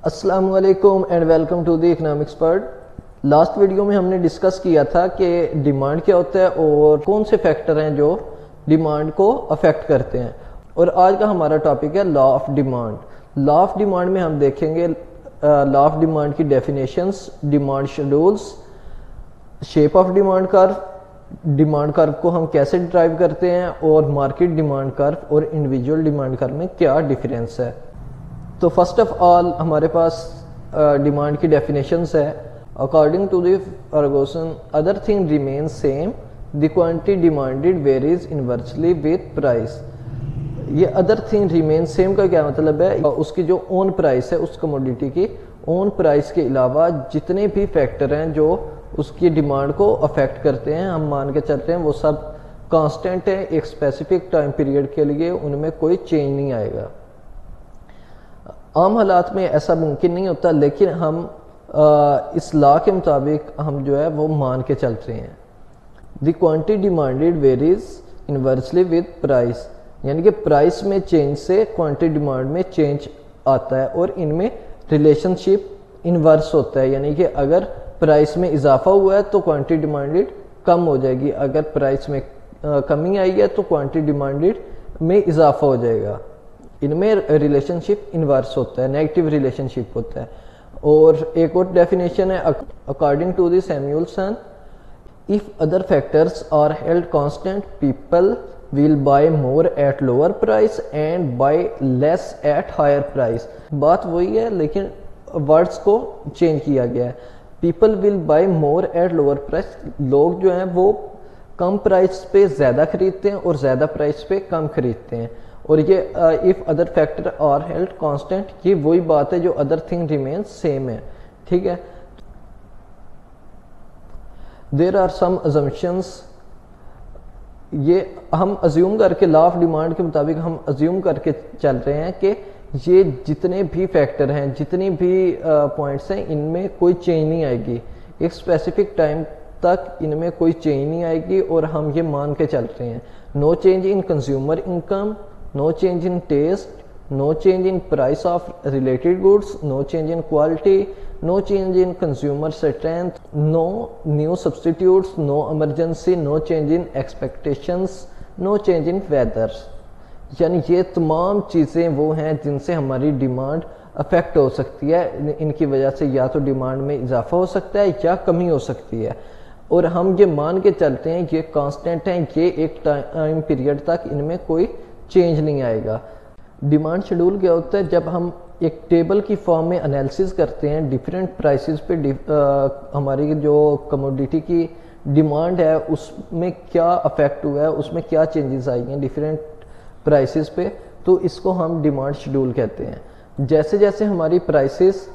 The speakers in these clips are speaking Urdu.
السلام علیکم and welcome to the economics part. Last video میں ہم نے ڈسکس کیا تھا کہ ڈیمانڈ کیا ہوتا ہے اور کون سے فیکٹر ہیں جو ڈیمانڈ کو افیکٹ کرتے ہیں، اور آج کا ہمارا ٹاپک ہے law of demand. Law of demand میں ہم دیکھیں گے لا آف ڈیمانڈ کی definitions, demand schedules, shape of demand کرو، ڈیمانڈ کرو کو ہم کیسے ڈرائیو کرتے ہیں، اور مارکیٹ ڈیمانڈ کرو اور انڈیویجول ڈیمانڈ کرو میں کیا ڈیفرنس ہے۔ تو فرسٹ آف آل ہمارے پاس ڈیمانڈ کی ڈیفینیشنز ہے۔ According to the Ferguson, other thing remain same, the quantity demanded varies inversely with price. یہ ادر تھنگ ریمین سیم کا کیا مطلب ہے؟ اس کی جو اون پرائس ہے، اس کموڈیٹی کی اون پرائس کے علاوہ جتنے بھی فیکٹر ہیں جو اس کی ڈیمانڈ کو افیکٹ کرتے ہیں، ہم مان کے چلتے ہیں وہ سب کانسٹنٹ ہیں ایک اسپیسیفک ٹائم پیریڈ کے لیے، ان میں کوئی چینج نہیں آئے گا۔ عام حالات میں ایسا ممکن نہیں ہوتا، لیکن ہم اس لا کے مطابق ہم جو ہے وہ مان کے چلتے ہیں۔ The quantity demanded varies inversely with price, یعنی کہ پرائس میں چینج سے کوانٹٹی ڈیمانڈ میں چینج آتا ہے، اور ان میں ریلیشن شپ انورس ہوتا ہے، یعنی کہ اگر پرائس میں اضافہ ہوا ہے تو کوانٹٹی ڈیمانڈیڈ کم ہو جائے گی، اگر پرائس میں کمی آئی ہے تو کوانٹٹی ڈیمانڈیڈ میں اضافہ ہو جائے گا۔ ان میں ریلیشن شپ انورس ہوتا ہے، نیگیٹو ریلیشن شپ ہوتا ہے۔ اور ایک اور ڈیفینیشن ہے according to the Samuelson, if other factors are held constant, people will buy more at lower price and buy less at higher price۔ بات وہی ہے لیکن ورڈز کو چینج کیا گیا ہے۔ people will buy more at lower price، لوگ جو ہیں وہ کم پرائس پہ زیادہ خریدتے ہیں اور زیادہ پرائس پہ کم خریدتے ہیں، اور یہ if other factor are held constant، یہ وہی بات ہے جو other thing remains same ہے، ٹھیک ہے۔ There are some assumptions، یہ ہم ازیوم کر کے لا آف ڈیمانڈ کے مطابق ہم ازیوم کر کے چل رہے ہیں کہ یہ جتنے بھی فیکٹر ہیں، جتنی بھی پوائنٹس ہیں، ان میں کوئی چینج نہیں آئے گی، ایک اسپیسیفک ٹائم تک ان میں کوئی چینج نہیں آئے گی، اور ہم یہ مان کے چل رہے ہیں۔ No change in consumer income, no change in taste, no change in price of related goods, no change in quality, no change in consumer strength, no new substitutes, no emergency, no change in expectations, no change in weather۔ یعنی یہ تمام چیزیں وہ ہیں جن سے ہماری ڈیمانڈ افیکٹ ہو سکتی ہے، ان کی وجہ سے یا تو ڈیمانڈ میں اضافہ ہو سکتا ہے یا کمی ہو سکتی ہے، اور ہم یہ مان کے چلتے ہیں یہ کانسٹنٹ ہیں، یہ ایک ٹائم پیریڈ تک ان میں کوئی چینج نہیں آئے گا۔ ڈیمانڈ شیڈول کیا ہوتا ہے؟ جب ہم ایک ٹیبل کی فارم میں انالیسز کرتے ہیں ڈیفرنٹ پرائسز پہ، ہماری جو کموڈیٹی کی ڈیمانڈ ہے اس میں کیا افیکٹ ہوا ہے، اس میں کیا چینجز آئی ہیں ڈیفرنٹ پرائسز پہ، تو اس کو ہم ڈیمانڈ شیڈول کہتے ہیں۔ جیسے جیسے ہماری پرائسز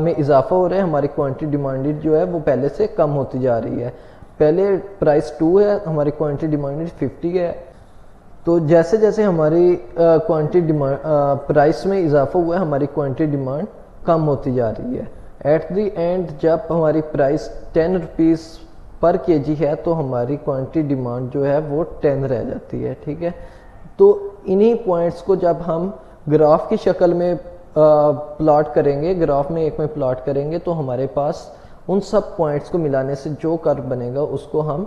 میں اضافہ ہو رہا ہے، ہماری کوانٹٹی ڈیمانڈیڈ جو ہے وہ پہلے سے کم ہوتی جا رہی ہے۔ پہلے پرائس 2 ہے، ہماری کوانٹٹی ڈیمانڈیڈ 50 ہے، تو جیسے جیسے ہماری کوانٹٹی پرائس میں اضافہ ہوا ہے، ہماری کوانٹٹی ڈیمانڈ کم ہوتی جا رہی ہے۔ ایٹ دی اینڈ جب ہماری پرائس 10 روپیز پر کے جی ہے تو ہماری کوانٹٹی ڈیمانڈ جو ہے وہ 10 رہ جاتی ہے، ٹھیک ہے۔ تو انہی پوائنٹس کو جب ہم گراف کی شکل میں پلاٹ کریں گے، گراف میں ایک میں پلاٹ کریں گے، تو ہمارے پاس ان سب پوائنٹس کو ملانے سے جو کرو بنے گا اس کو ہم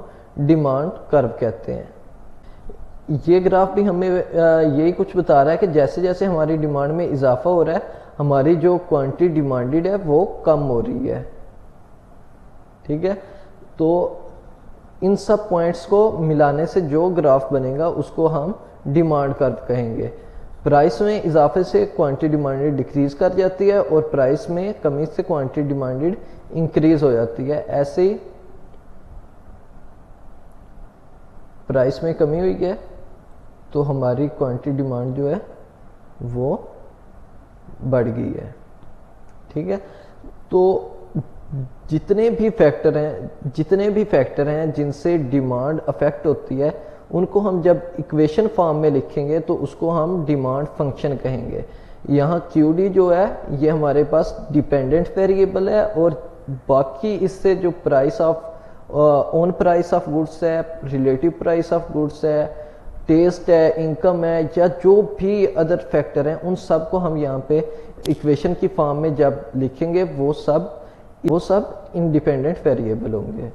ڈیمانڈ کرو کہتے ہیں۔ یہ گراف بھی ہمیں یہی کچھ بتا رہا ہے کہ جیسے جیسے ہماری ڈیمانڈ میں اضافہ ہو رہا ہے، ہماری جو کوانٹٹی ڈیمانڈیڈ ہے وہ کم ہو رہی ہے، ٹھیک ہے۔ تو ان سب پوائنٹس کو ملانے سے جو گراف بنے گا اس کو ہم ڈیمانڈ کرو کہیں گے۔ پرائس میں اضافے سے کوانٹٹی ڈیمانڈیڈ ڈیکریز کر جاتی ہے، اور پرائس میں کمی سے کوانٹٹی ڈیمانڈیڈ انکریز ہو جاتی ہے۔ ایسے ہی پرائس میں کمی ہوئی ہے تو ہماری کوانٹٹی ڈیمانڈ جو ہے وہ بڑھ گئی ہے، ٹھیک ہے۔ تو جتنے بھی فیکٹر ہیں جن سے ڈیمانڈ افیکٹ ہوتی ہے، ان کو ہم جب ایکویشن فارم میں لکھیں گے تو اس کو ہم ڈیمانڈ فنکشن کہیں گے۔ یہاں کیو ڈی جو ہے یہ ہمارے پاس ڈیپینڈنٹ ویریبل ہے، اور باقی اس سے جو price of own price of goods ہے، ریلیٹیو پرائس آف گڈس ہے، ٹیسٹ ہے، انکم ہے، یا جو بھی ادر فیکٹر ہیں، ان سب کو ہم یہاں پہ ایکویشن کی فارم میں جب لکھیں گے وہ سب انڈیپینڈنٹ ویریبل ہوں گے.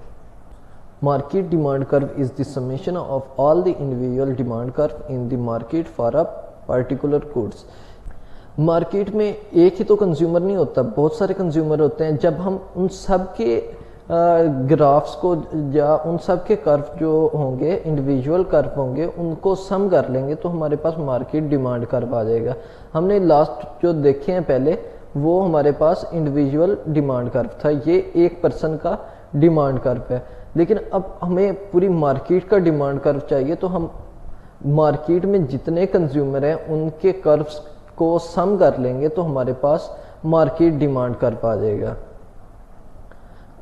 Market demand curve is the summation of all the individual demand curve in the market for a particular goods. Market میں ایک ہی تو کنزیومر نہیں ہوتا، بہت سارے کنزیومر ہوتے ہیں. جب ہم ان سب کے گرافس کو یا ان سب کے کرو جو ہوں گے، انڈیویجول کرو ہوں گے، ان کو سم کر لیں گے تو ہمارے پاس مارکیٹ ڈیمانڈ کرو آ جائے گا. ہم نے لاسٹ جو دیکھے ہیں پہلے وہ ہمارے پاس انڈیویجول ڈیمانڈ کرو تھا، یہ ایک پرسن کا ڈیمانڈ کرو ہے. لیکن اب ہمیں پوری مارکیٹ کا ڈیمانڈ کرو چاہیے، تو ہم مارکیٹ میں جتنے کنزیومر ہیں ان کے کروز کو سم کر لیں گے تو ہمارے پاس مارکیٹ ڈیمانڈ کرو آ جائے گا.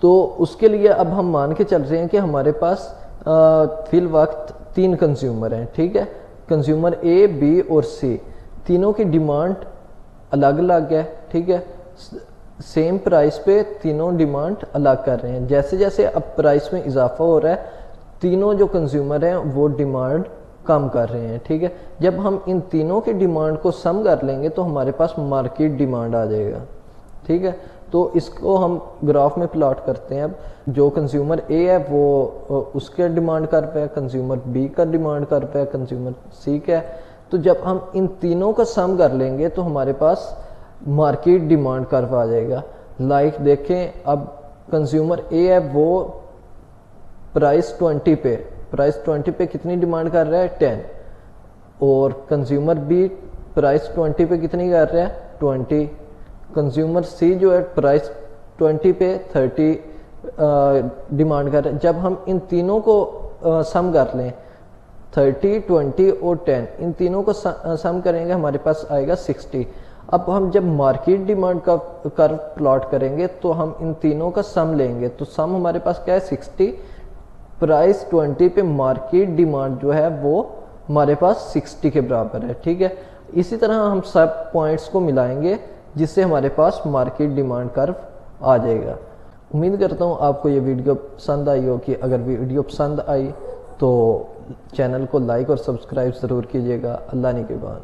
تو اس کے لیے اب ہم مان کے چل رہے ہیں کہ ہمارے پاس فی الوقت 3 کنزیومر ہیں، ٹھیک ہے. کنزیومر اے، بی اور سی، تینوں کی ڈیمانڈ الگ الگ ہے، ٹھیک ہے. سیم پرائس پہ تینوں ڈیمانڈ الگ کر رہے ہیں. جیسے جیسے اب پرائس میں اضافہ ہو رہا ہے، تینوں جو کنزیومر ہیں وہ ڈیمانڈ کم کر رہے ہیں، ٹھیک ہے. جب ہم ان تینوں کی ڈیمانڈ کو سم کر لیں گے تو ہمارے پاس مارکیٹ ڈیمانڈ آ جائے گا، ٹھیک ہے. تو اس کو ہم گراف میں پلاٹ کرتے ہیں. اب جو کنزیومر اے ہے وہ اس کے ڈیمانڈ کر پہ ہے، کنزیومر بی کا ڈیمانڈ کر پہ ہے، کنزیومر سی کا ہے. تو جب ہم ان تینوں کا سم کر لیں گے تو ہمارے پاس مارکیٹ ڈیمانڈ کرو آ جائے گا. لائک دیکھیں، اب کنزیومر اے ہے وہ پرائس 20 پہ کتنی ڈیمانڈ کر رہا ہے؟ 10. اور کنزیومر بی پرائس 20 پہ کتنی کر رہا ہے؟ 20. کنزیومر سی جو ہے پرائس 20 پہ 30 ڈیمانڈ کر رہا ہے. جب ہم ان تینوں کو سم کر لیں، 30، 20 اور 10، ان تینوں کو سم کریں گے ہمارے پاس آئے گا 60. اب ہم جب مارکیٹ ڈیمانڈ کا کرو پلاٹ کریں گے تو ہم ان تینوں کا سم لیں گے. تو سم ہمارے پاس کیا ہے؟ 60. پرائس 20 پہ مارکیٹ ڈیمانڈ جو ہے وہ ہمارے پاس 60 کے برابر ہے، ٹھیک ہے. اسی طرح ہم سب پوائنٹس کو ملائیں گے جس سے ہمارے پاس مارکیٹ ڈیمانڈ کرو آ جائے گا. امید کرتا ہوں آپ کو یہ ویڈیو پسند آئی ہو. کہ اگر ویڈیو پسند آئی تو چینل کو لائک اور سبسکرائب ضرور کیجیے گا. اللہ نگہبان.